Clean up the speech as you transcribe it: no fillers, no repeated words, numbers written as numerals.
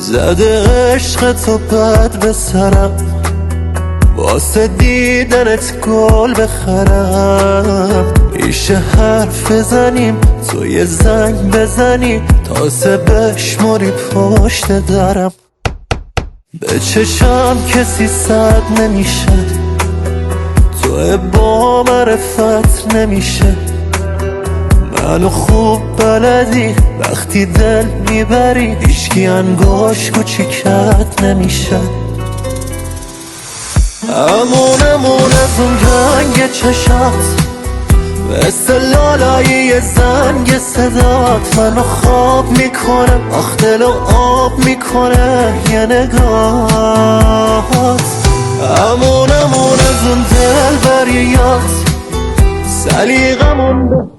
زده عشق تو بد به سرم، واسه دیدنت گل بخرم. میشه حرف بزنیم، تو یه زنگ بزنی، تازه بشمری پشت درم. به چشم کسی صد نمیشه، تو با معرفت نمیشه. منو خوب بلدی وقتی دل میبری، هیچکی انگاش کوچیکت نمیشه. امون از اون رنگ چشات، مثل لالایی زنگ صدات منو خواب میکنه، آخ دلو آب میکنه یه نگاهات. امون از اون دل بریات، سلیقمون